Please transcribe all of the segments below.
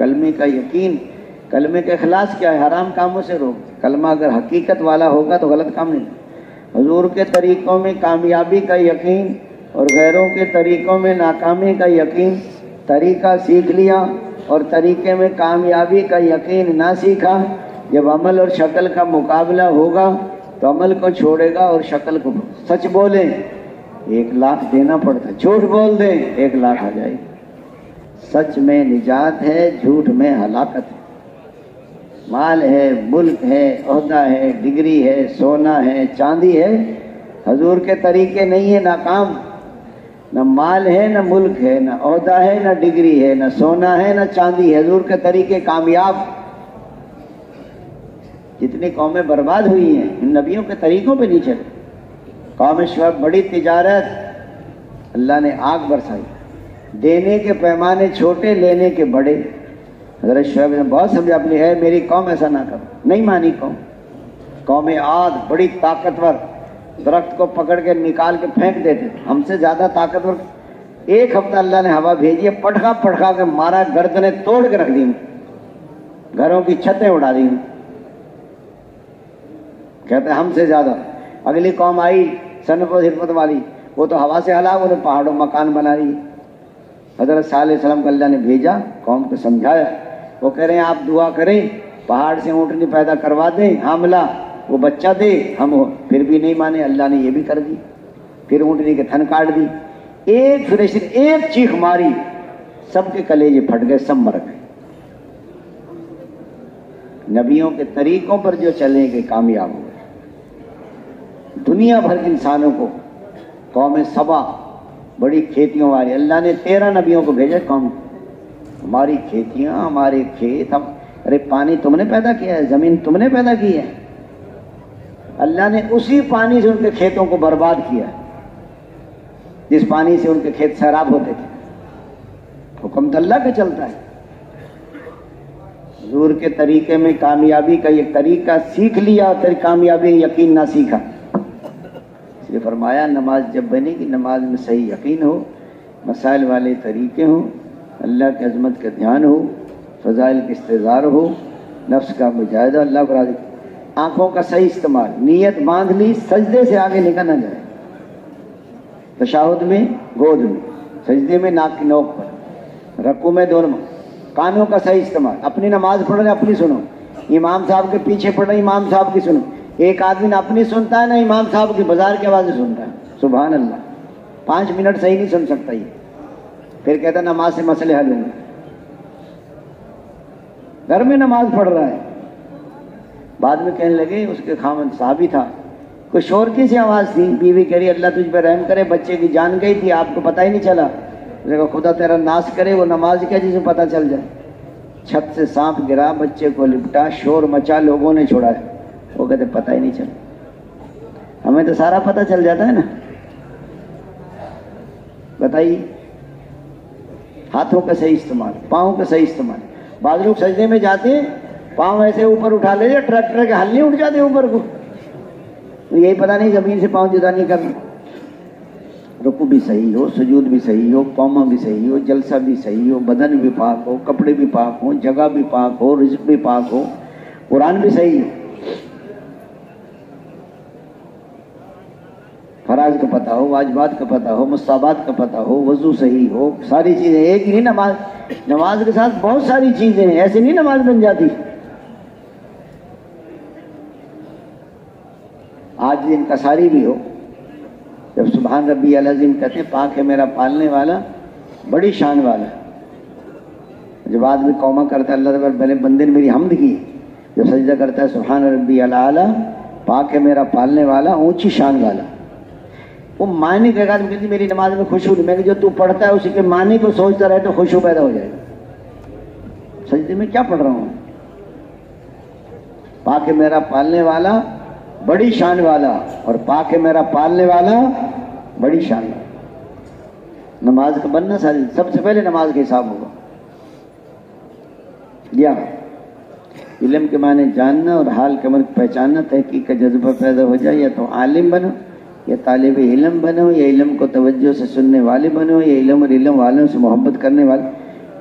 کلمے کا یقین، کلمے کا اخلاص کیا ہے؟ حرام کاموں سے روک۔ کلمہ اگر حقیقت والا ہوگا تو غلط کام نہیں۔ حضور کے طریقوں میں کامیابی کا یقین اور غیروں کے طریقوں میں ناکامی کا یقین۔ طریقہ سیکھ لیا اور طریقے میں کامیابی کا یقین نہ سیکھا، جب عمل اور شکل کا مقابلہ ہوگا تو عمل کو چھوڑے گا اور شکل کو۔ سچ بولیں 1 لاکھ دینا پڑتا ہے، جھوٹ بول دیں 1 لاکھ آ جائے گی۔ سچ میں نجات ہے، جھوٹ میں ہلاکت ہے۔ مال ہے، ملک ہے، عہدہ ہے، ڈگری ہے، سونا ہے، چاندی ہے، حضور کے طریقے نہیں ہے، ناکام۔ نہ مال ہے، نہ ملک ہے، نہ عہدہ ہے، نہ ڈگری ہے، نہ سونا ہے، نہ چاندی ہے، حضور کے طریقے کامیاب۔ جتنی قومیں برباد ہوئی ہیں ان نبیوں کے طریقوں پہ نہیں چلے۔ قوم شعیب بڑی تجارت، اللہ نے آگ برسائی، دینے کے پیمانے چھوٹے، لینے کے بڑے۔ حضرت شعیب نے بہت سمجھا اپنی، ہے میری قوم ایسا نہ کرو، نہیں مانی قوم۔ قوم عاد بڑی طاقتور، درخت کو پکڑ کے نکال کے پھینک دیتے، ہم سے زیادہ طاقتور۔ 1 ہفتہ اللہ نے ہوا بھیجی ہے، پٹخا پٹخا کے مارا، گردنیں توڑ کے رکھ دی، گھروں کی چھتیں اڑا دی۔ کہتے ہم سے زیادہ۔ اگلی قوم آئی صنعت و حرفت والی، وہ تو ہوا سے ہلا، انہیں پہاڑوں مکان بنا رہی۔ حضرت صلی اللہ علیہ وسلم کو اللہ نے بھیجا، قوم کو سمجھایا۔ وہ کہہ رہے ہیں آپ دعا کریں پہاڑ سے اونٹنی پیدا کروا دیں، حاملہ وہ بچہ دے، ہم پھر بھی نہیں مانے۔ اللہ نے یہ بھی کر دی، پھر اونٹنی کے تھن کاٹ دی۔ ایک فرشتے ایک چیخ ماری، سب کے کلیجے پھٹ گئے، سب مر گئے۔ نبیوں کے طریقوں پر جو چلیں گے کامیاب ہوئے۔ دنیا بھر کے انسانوں کو، قوم سبا بڑی کھیتیوں والی، اللہ نے 13 نبیوں کو بھیجا قوم۔ ہماری کھیتیاں، ہمارے کھیت، ہم، ارے پانی تم نے پیدا کیا ہے، زمین تم نے پیدا کی ہے۔ اللہ نے اسی پانی سے ان کے کھیتوں کو برباد کیا ہے، جس پانی سے ان کے کھیت سیراب ہوتے تھے۔ حکم تو اللہ کا چلتا ہے۔ حضور کے طریقے میں کامیابی کا یہ طریقہ سیکھ لیا اور پھر کامیابی یقین نہ سیکھا۔ اس لیے فرمایا نماز جب بنے گی، نماز میں صحیح یقین ہو، مسائل والے طریقے ہوں، اللہ کی عظمت کا دھیان ہو، فضائل کا استحضار ہو، نفس کا مجاہدہ، اللہ کو راضی، آنکھوں کا صحیح استعمال، نیت باندھ لی، سجدے سے آگے نکل نہ جائے، تشہد میں گود میں، سجدے میں ناک کی نوک پر، رکوع میں دونوں، کانوں کا صحیح استعمال۔ اپنی نماز پڑھ رہے اپنی سنو، امام صاحب کے پیچھے پڑھ رہے امام صاحب کی سنو۔ ایک آدمی نہ اپنی سنتا ہے نہ امام صاحب کی بازار کی آوازیں سنتا ہے، سبحان اللہ۔ 5 منٹ صحیح نہیں سن سکتا یہ، پھر کہتا ہے نماز سے مسئلے حل ہوں گے۔ گھر میں نماز پڑھ رہا ہے، بعد میں کہنے لگے، اس کے خاوند صحابی تھا، کوئی شور کی سی آواز تھی، بیوی کہہ رہی اللہ تجھ پہ رحم کرے، بچے کی جان گئی تھی، آپ کو پتہ ہی نہیں چلا۔ اس نے کہا خدا تیرا ناس کرے، وہ نماز کیا جسے پتہ چل جائے۔ چھت سے سانپ گرا، بچے کو لپٹا، شور مچا، لوگوں نے چھوڑایا، وہ کہتے پتہ ہی نہیں چلا۔ ہمیں تو سارا پتہ چل جاتا ہے نا۔ بتائیے، ہاتھوں کا صحیح استعمال، پاؤں کا صحیح استعمال۔ بعض لوگ سجدے میں جاتے ہیں، پاؤں ایسے اوپر اٹھا لیتے، ٹریکٹر کے ہل نہیں اٹھ جاتے اوپر کو، یہی پتہ نہیں زمین سے پاؤں جدا نہیں کرنا۔ رکوع بھی صحیح ہو، سجود بھی صحیح ہو، قومہ بھی صحیح ہو، جلسہ بھی صحیح ہو، بدن بھی پاک ہو، کپڑے بھی پاک ہو، جگہ بھی پاک ہو، رزق بھی پاک ہو، قرآن بھی صحیح ہو، فرائض کا پتہ ہو، واجبات کا پتہ ہو، مستحبات کا پتہ ہو، وضو صحیح ہو، ساری چیزیں ایک ہی نہیں۔ نماز کے ساتھ بہت ساری چیزیں ہیں، ایسے نہیں نماز بن جاتی۔ آج دن کا ساری بھی ہو، جب سبحان ربی العظیم کہتے ہیں، پاک ہے میرا پالنے والا، بڑی شان والا۔ جب آدمی قومہ کرتا ہے اللہ تعالیٰ پہلے بندے نے میری حمد کی، جب سجدہ کرتا ہے سبحان ربی الاعلیٰ، پاک ہے میرا پالنے والا، اونچی شان والا۔ وہ معنی کے بعد کہتی میری نماز میں خشوع نہیں، میں کہ جو تو پڑھتا ہے اسی کے معنی کو سوچتا رہے تو خشوع پیدا ہو جائے گا۔ سجدے میں کیا پڑھ رہا ہوں؟ پاک ہے میرا پالنے والا، بڑی شان والا، اور پاک ہے میرا پالنے والا، بڑی شان والا۔ نماز کا بننا ساری، سب سے پہلے نماز کا حساب ہوگا۔ یا علم کے معنی جاننا اور حال کے معنی پہچاننا، تحقیق کا جذبہ پیدا ہو جائے، یا تو عالم بنو، یا طالب علم بنو، یا علم کو توجہ سے سننے والے بنو، یا علم اور علم والوں سے محبت کرنے والے۔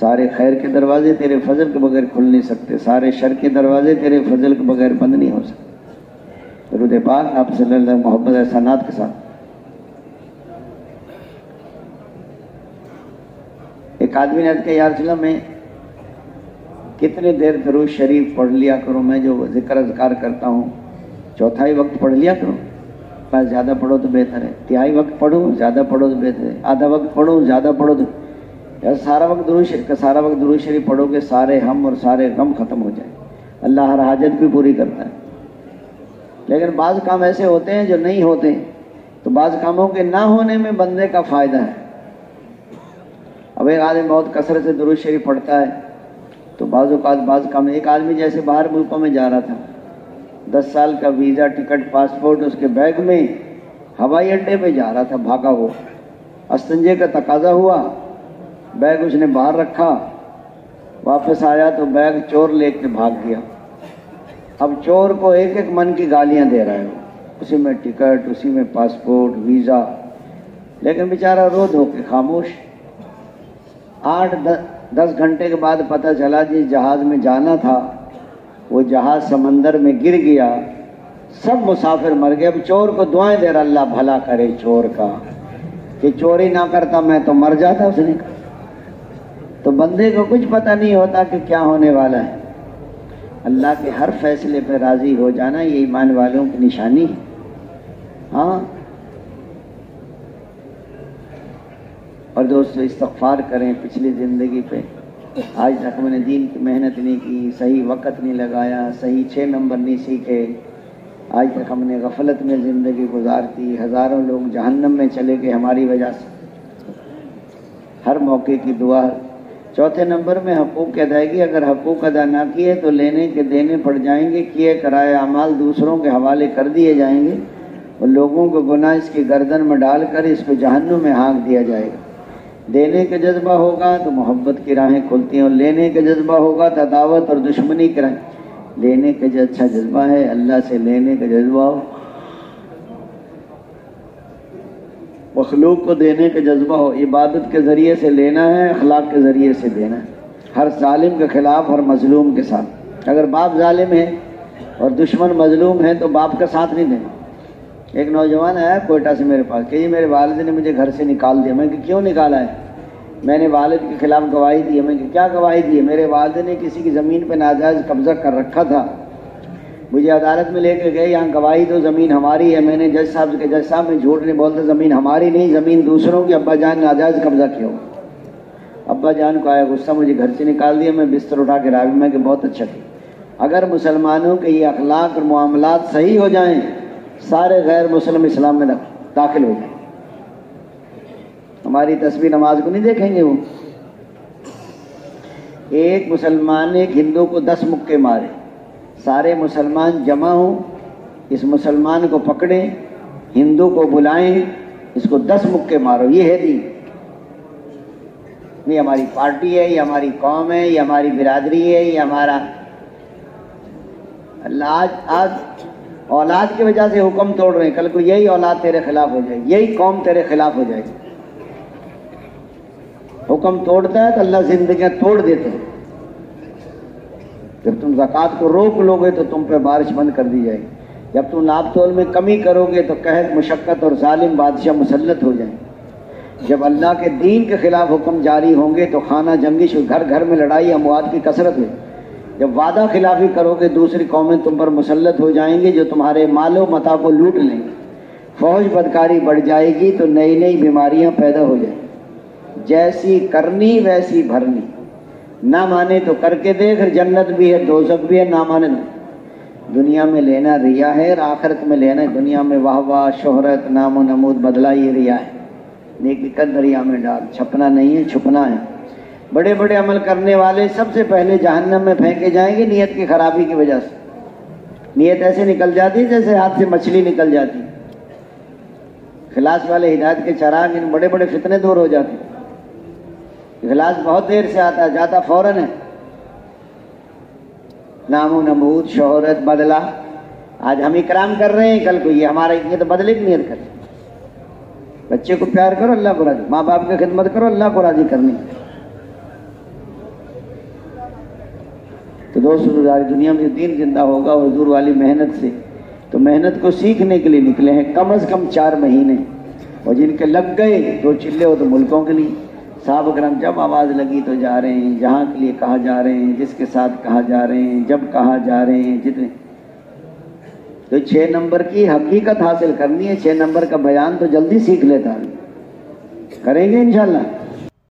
سارے خیر کے دروازے تیرے فضل کے بغیر کھل نہیں سکتے، سارے شر کے دروازے تیرے فضل کے بغیر بند نہیں ہو سکتے۔ درود پاک آپ صلی اللہ علیہ وسلم محبت احسانات کے ساتھ۔ ایک آدمی نے عرض کیا، یا رسول اللہ میں کتنے دیر درود شریف پڑھ لیا کروں، میں جو ذکر اذکار کرتا ہوں چوتھائی وقت پڑھ لیا کروں، بس زیادہ پڑھو تو بہتر ہے، تہائی وقت پڑھو زیادہ پڑھو تو بہتر ہے، آدھا وقت پڑھو زیادہ پڑھو تو یا سارا وقت درود شریف پڑھو گے سارے ہم اور سارے غم ختم ہو جائیں۔ اللہ ہر حاجت بھی پوری کرتا ہے، لیکن بعض کام ایسے ہوتے ہیں جو نہیں ہوتے، تو بعض کاموں کے نہ ہونے میں بندے کا فائدہ ہے۔ اب ایک آدمی بہت کثرت سے درود شریف پڑھتا ہے تو بعض اوقات بعض کام، ایک آدمی جیسے باہر ملکوں میں جا رہا تھا، 10 سال کا ویزا، ٹکٹ، پاسپورٹ اس کے بیگ میں، ہوائی اڈے پہ جا رہا تھا بھاگا ہوا، استنجے کا تقاضا ہوا، بیگ اس نے باہر رکھا، واپس آیا تو بیگ چور لے کے بھاگ گیا۔ اب چور کو ایک ایک من کی گالیاں دے رہا ہے، اسی میں ٹکٹ، اسی میں پاسپورٹ، ویزا، لیکن بیچارہ رو دھو کے خاموش۔ 8-10 گھنٹے کے بعد پتہ چلا جس جہاز میں جانا تھا وہ جہاز سمندر میں گر گیا، سب مسافر مر گئے۔ اب چور کو دعائیں دے رہا، اللہ بھلا کرے چور کا، کہ چوری نہ کرتا میں تو مر جاتا اس نے۔ تو بندے کو کچھ پتہ نہیں ہوتا کہ کیا ہونے والا ہے۔ اللہ کے ہر فیصلے پہ راضی ہو جانا یہ ایمان والوں کی نشانی ہے۔ ہاں، اور دوستو استغفار کریں پچھلی زندگی پہ، آج تک میں نے دین کی محنت نہیں کی، صحیح وقت نہیں لگایا، صحیح 6 نمبر نہیں سیکھے، آج تک ہم نے غفلت میں زندگی گزارتی، ہزاروں لوگ جہنم میں چلے گئے ہماری وجہ سے۔ ہر موقع کی دعا۔ چوتھے نمبر میں حقوق کی ادائیگی، اگر حقوق ادا نہ کیے تو لینے کے دینے پڑ جائیں گے، کیے کرائے اعمال دوسروں کے حوالے کر دیے جائیں گے، اور لوگوں کو گناہ اس کی گردن میں ڈال کر اس کو جہنم میں ہانک دیا جائے گا۔ دینے کا جذبہ ہوگا تو محبت کی راہیں کھلتی ہیں، اور لینے کا جذبہ ہوگا تو عداوت اور دشمنی کی راہیں۔ لینے کا جو اچھا جذبہ ہے، اللہ سے لینے کا جذبہ ہو، مخلوق کو دینے کا جذبہ ہو، عبادت کے ذریعے سے لینا ہے، اخلاق کے ذریعے سے دینا ہے، ہر ظالم کے خلاف، ہر مظلوم کے ساتھ۔ اگر باپ ظالم ہے اور دشمن مظلوم ہے تو باپ کا ساتھ نہیں دینا۔ ایک نوجوان آیا کوئٹہ سے میرے پاس کہ جی میرے والد نے مجھے گھر سے نکال دیا۔ میں کہ کیوں نکالا ہے؟ میں نے والد کے خلاف گواہی دی ہے۔ میں کہ کیا گواہی دی ہے؟ میرے والد نے کسی کی زمین پہ ناجائز قبضہ کر رکھا تھا، مجھے عدالت میں لے کے گئے، یہاں گواہی دو زمین ہماری ہے۔ میں نے جج صاحب سے کہا جج صاحب میں جھوٹ نہیں بولتا، زمین ہماری نہیں، زمین دوسروں کی، ابا جان ناجائز قبضہ کیا ہو۔ ابا جان کو آیا غصہ، مجھے گھر سے نکال دیا، میں بستر اٹھا کے راوی میں کہ بہت اچھا کیا۔ اگر مسلمانوں کے یہ اخلاق اور معاملات صحیح ہو جائیں، سارے غیر مسلم اسلام میں داخل ہو جائیں۔ ہماری تسبیح نماز کو نہیں دیکھیں گے وہ۔ ایک مسلمان نے ایک ہندو کو 10 مکے مارے، سارے مسلمان جمع ہوں، اس مسلمان کو پکڑیں، ہندو کو بلائیں، اس کو 10 مکے مارو، یہ ہے دین۔ یہ ہماری پارٹی ہے، یہ ہماری قوم ہے، یہ ہماری برادری ہے، یہ ہمارا اللہ۔ آج اولاد کی وجہ سے حکم توڑ رہے ہیں، کل کو یہی اولاد تیرے خلاف ہو جائے گی، یہی قوم تیرے خلاف ہو جائے گی۔ حکم توڑتا ہے تو اللہ زندگیاں توڑ دیتے ہیں۔ جب تم زکوٰۃ کو روک لو گے تو تم پہ بارش بند کر دی جائے گی، جب تم ناپ تول میں کمی کرو گے تو قحط، مشقت اور ظالم بادشاہ مسلط ہو جائیں گے۔ جب اللہ کے دین کے خلاف حکم جاری ہوں گے تو خانہ جنگی، گھر گھر میں لڑائی، اموات کی کثرت ہے۔ جب وعدہ خلافی کرو گے دوسری قومیں تم پر مسلط ہو جائیں گے جو تمہارے مال و متاع کو لوٹ لیں گے۔ فوج بدکاری بڑھ جائے گی تو نئی نئی بیماریاں پیدا ہو جائیں گی۔ جیسی کرنی ویسی بھرنی، نہ مانے تو کر کے دیکھ، جنت بھی ہے دوزخ بھی ہے، نہ مانے تو۔ دنیا میں لینا ریا ہے اور آخرت میں لینا ہے۔ دنیا میں واہ واہ، شہرت، نام و نمود، بدلہ، یہ ریا ہے۔ نیکی کا دریا میں ڈال، چھپنا نہیں ہے، چھپنا ہے۔ بڑے بڑے عمل کرنے والے سب سے پہلے جہنم میں پھینکے جائیں گے نیت کی خرابی کی وجہ سے۔ نیت ایسے نکل جاتی جیسے ہاتھ سے مچھلی نکل جاتی۔ اخلاص والے ہدایت کے چراغ، ان بڑے بڑے فتنے دور ہو جاتے۔ اخلاص بہت دیر سے آتا ہے، جاتا فوراً ہے۔ نام و نمود، شہرت، بدلہ، آج ہم اکرام کر رہے ہیں، کل کو یہ ہمارا، یہ تو بدلے کی نیت کرے۔ بچے کو پیار کرو، اللہ کو راضی، ماں باپ کی خدمت کرو، اللہ کو راضی کرنی۔ دوست ساری دنیا میں دین زندہ ہوگا حضور والی محنت سے، تو محنت کو سیکھنے کے لیے نکلے ہیں کم از کم 4 مہینے، اور جن کے لگ گئے 2 چلے ہو تو ملکوں کے لیے۔ صحابہ کرام جب آواز لگی تو جا رہے ہیں، جہاں کے لیے کہا جا رہے ہیں، جس کے ساتھ کہا جا رہے ہیں، جب کہا جا رہے ہیں، جتنے۔ تو 6 نمبر کی حقیقت حاصل کرنی ہے، 6 نمبر کا بیان تو جلدی سیکھ لیتا ہے، کریں گے انشاءاللہ۔